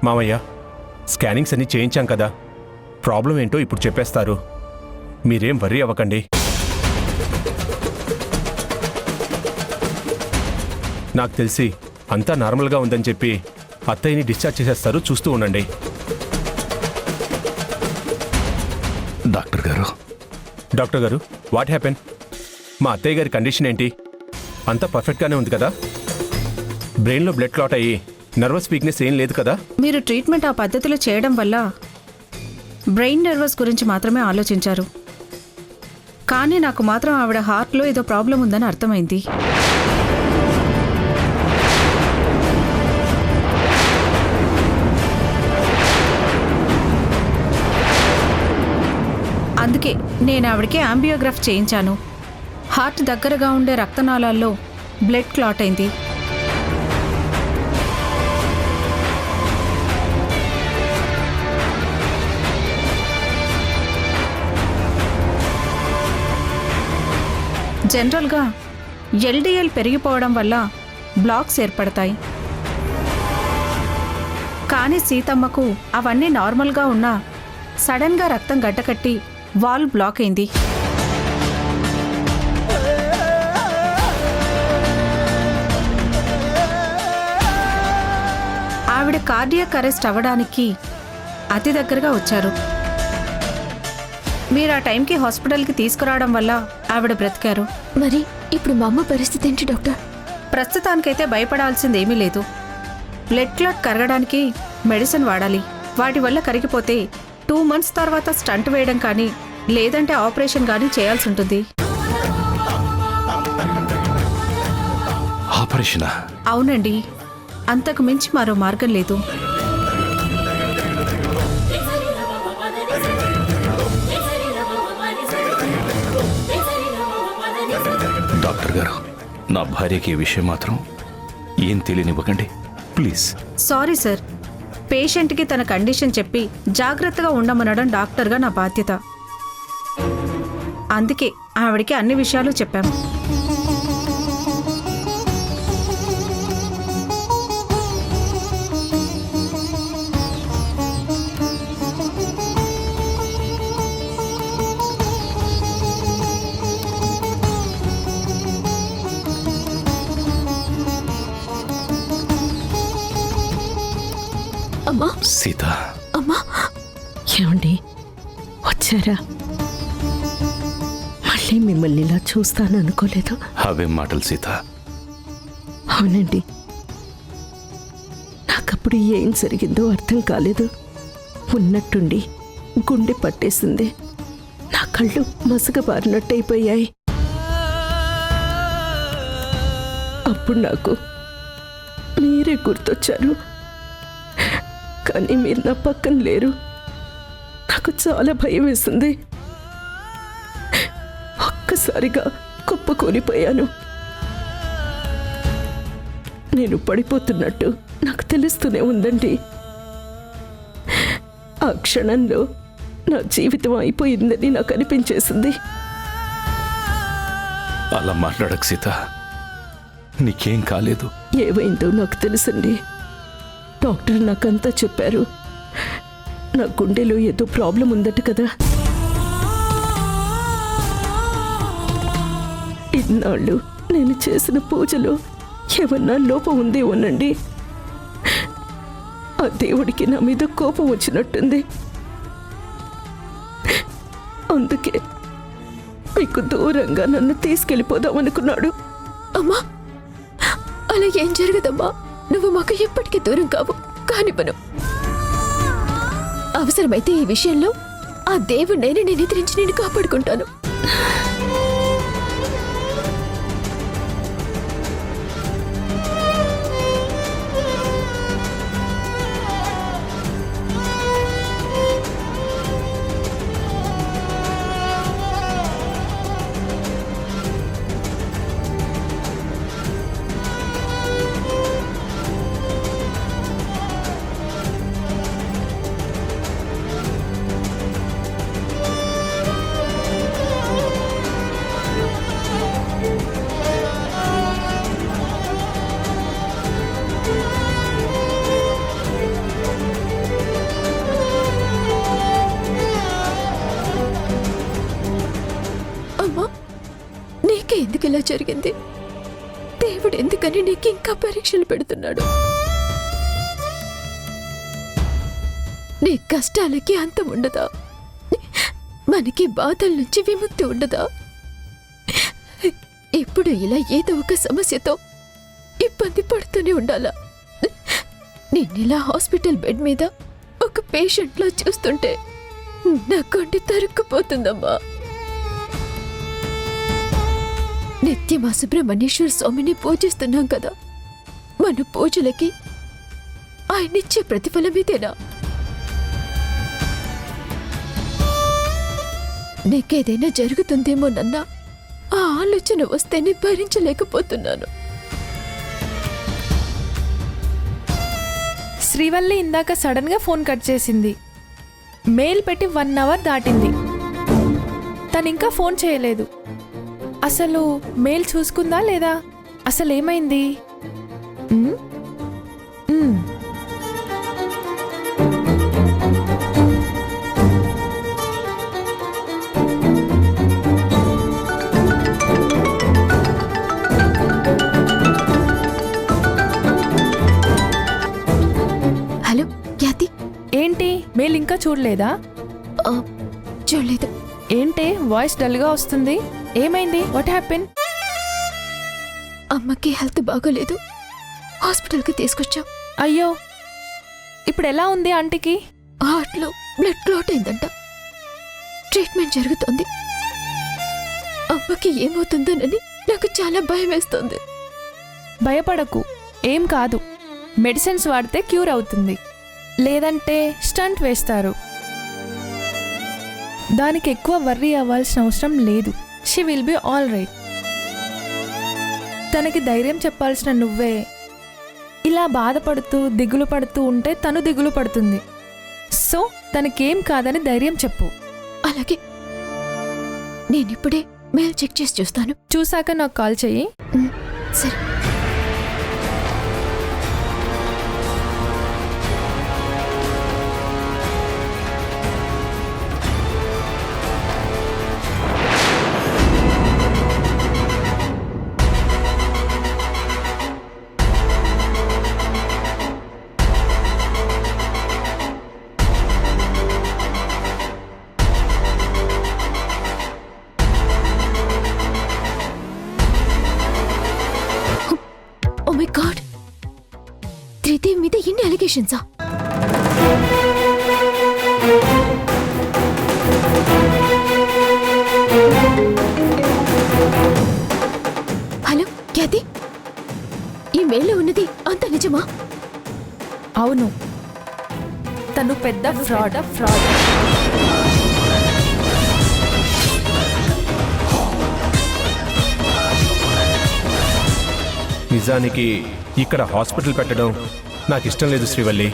మామయ్య, స్కానింగ్స్ అన్నీ చేయించాం కదా, ప్రాబ్లం ఏంటో ఇప్పుడు చెప్పేస్తారు. మీరేం వర్రీ అవ్వకండి. నాకు తెలిసి అంతా నార్మల్గా ఉందని చెప్పి అత్తయ్యని డిశ్చార్జ్ చేసేస్తారు. చూస్తూ ఉండండి. డాక్టర్ గారు, వాట్ హ్యాపెన్? మా అత్తయ్య గారి కండిషన్ ఏంటి? అంతా పర్ఫెక్ట్గానే ఉంది కదా? బ్రెయిన్లో బ్లడ్ క్లాట్ అయ్యి నర్వస్ వీక్నెస్ ఏం లేదు కదా? మీరు ట్రీట్మెంట్ ఆ పద్ధతిలో చేయడం వల్ల బ్రెయిన్ నర్వస్ గురించి మాత్రమే ఆలోచించారు. కానీ నాకు మాత్రం ఆవిడ హార్ట్లో ఏదో ప్రాబ్లం ఉందని అర్థమైంది. అందుకే నేను ఆవిడకి యాంబియోగ్రాఫ్ చేయించాను. హార్ట్ దగ్గరగా ఉండే రక్తనాళాల్లో బ్లడ్ క్లాట్ అయింది. జనరల్గా ఎల్డిఎల్ పెరిగిపోవడం వల్ల బ్లాక్స్ ఏర్పడతాయి. కానీ సీతమ్మకు అవన్నీ నార్మల్గా ఉన్నా సడన్గా రక్తం గడ్డకట్టి వాల్వ్ బ్లాక్ అయింది. ఆవిడ కార్డియాక్ అరెస్ట్ అవ్వడానికి అతి దగ్గరగా వచ్చారు. మీరు ఆ టైంకి హాస్పిటల్కి తీసుకురావడం వల్ల ఆవిడ బ్రతికారు. మరి ఇప్పుడు మా అమ్మ పరిస్థితి ఏంటి డాక్టర్? ప్రస్తుతానికైతే భయపడాల్సిందేమీ లేదు. బ్లడ్ క్లాట్ కరగడానికి మెడిసిన్ వాడాలి. వాటి వల్ల కరిగిపోతే 2 months తర్వాత స్టంట్ వేయడం కానీ లేదంటే ఆపరేషన్ కానీ చేయాల్సి ఉంటుంది. ఆపరేషనా? అవునండి, అంతకు మించి మరో మార్గం లేదు. డాక్టర్ గారు, నా భార్యకి ఈ విషయం మాత్రం ఏం తెలియనివ్వకండి ప్లీజ్. సారీ సార్, పేషెంట్కి తన కండిషన్ చెప్పి జాగ్రత్తగా ఉండమనడం డాక్టర్గా నా బాధ్యత. అందుకే ఆవిడికి అన్ని విషయాలు చెప్పాం. అమ్మా, సీత. అమ్మా, ఏమండి వచ్చారా? మళ్ళీ మిమ్మల్ని ఇలా చూస్తాను అనుకోలేదు. అవేం మాటలు సీత? అవునండి, నాకప్పుడు ఏం జరిగిందో అర్థం కాలేదు. ఉన్నట్టుండి గుండె పట్టేసింది. నా కళ్ళు మసకబారినట్టయిపోయాయి. అప్పుడు నాకు మీరే గుర్తొచ్చారు. కానీ మీరు నా పక్కన లేరు. నాకు చాలా భయం వేసింది. ఒక్కసారిగా కుప్పకూలిపోయాను. నేను పడిపోతున్నట్టు నాకు తెలుస్తూనే ఉందండి. ఆ క్షణంలో నా జీవితం అయిపోయిందని నాకు అనిపించేసింది. అలా మాట్లాడకు సీత, నీకేం కాలేదు. ఏమైందో నాకు తెలుసండి. డాక్టర్ నాకంతా చెప్పారు. నా గుండెలో ఏదో ప్రాబ్లం ఉందట కదా. ఇన్నాళ్ళు నేను చేసిన పూజలో ఏమన్నా లోపం ఉందేమోనండి. ఆ దేవుడికి నా మీద కోపం వచ్చినట్టుంది. అందుకే మీకు దూరంగా నన్ను తీసుకెళ్ళిపోదామనుకున్నాడు. అమ్మా, అలా ఏం జరగదమ్మా. నువ్వు మాకు ఎప్పటికీ దూరం కావు. కానివ్వను. అవసరమైతే ఈ విషయంలో ఆ దేవుడిని నేను ఎదిరించి నేను కాపాడుకుంటాను. జరిగింది? దేవుడు ఎందుకని నీకు ఇంకా పరీక్షలు పెడుతున్నాడు? నీ కష్టాలకి అంతం ఉండదా? మనకి బాధల నుంచి విముక్తి ఉండదా? ఇప్పుడు ఇలా ఏదో ఒక సమస్యతో ఇబ్బంది పడుతూనే ఉండాలా? నిన్నిలా హాస్పిటల్ బెడ్ మీద ఒక పేషెంట్లో చూస్తుంటే నా కొండి తరుక్కుపోతుందమ్మా. నిత్యం ఆ సుబ్రహ్మణ్యేశ్వర స్వామిని పూజిస్తున్నాం కదా, మన పూజలకి ఆయనిచ్చే ప్రతిఫలం ఇదేనా? నీకేదైనా జరుగుతుందేమోనన్నా ఆ ఆలోచన వస్తేనే భరించలేకపోతున్నాను. శ్రీవల్లి ఇందాక సడన్ గా ఫోన్ కట్ చేసింది. మెయిల్ పెట్టి 1 అవర్ దాటింది. తనింకా ఫోన్ చేయలేదు. అసలు మెయిల్ చూసుకుందా లేదా? అసలు ఏమైంది? ఉమ్? ఉమ్. హలో ఖ్యాతి. ఏంటి మెయిల్ ఇంకా చూడలేదా? ఆ, చూడలేదు. ఏంటి వాయిస్ డల్ గా వస్తుంది? ఏమైంది? What happen? అమ్మకి హెల్త్ బాగోలేదు, హాస్పిటల్కి తీసుకొచ్చాం. అయ్యో, ఇప్పుడు ఎలా ఉంది ఆంటీకి? హార్ట్లో బ్లడ్ క్లాట్ అయిందంట. ట్రీట్మెంట్ జరుగుతోంది. అమ్మకి ఏమవుతుందోనని నాకు చాలా భయం వేస్తోంది. భయపడకు, ఏం కాదు. మెడిసిన్స్ వాడితే క్యూర్ అవుతుంది, లేదంటే స్టంట్ వేస్తారు. దానికి ఎక్కువ వర్రీ అవ్వాల్సిన అవసరం లేదు. She will be all right. తనకి ధైర్యం చెప్పాల్సిన నువ్వే ఇలా బాధపడుతూ దిగులు పడుతూ ఉంటే తను దిగులు పడుతుంది. సో తనకేం కాదని ధైర్యం చెప్పు. అలాగే, నేనిప్పుడే మెయిల్ చెక్ చేసి చూస్తాను. చూశాక నాకు కాల్ చెయ్యి. సరే. ఓ మై గాడ్, త్రిదేవ్ మీద ఇన్ని అలిగేషన్సా? హలో ఖ్యాతి, ఈ మెయిల్లో ఉన్నది అంత నిజమా? అవును, తను పెద్ద ఫ్రాడ్. నిజానికి ఇక్కడ హాస్పిటల్ పెట్టడం నాకు ఇష్టం లేదు శ్రీవల్లి.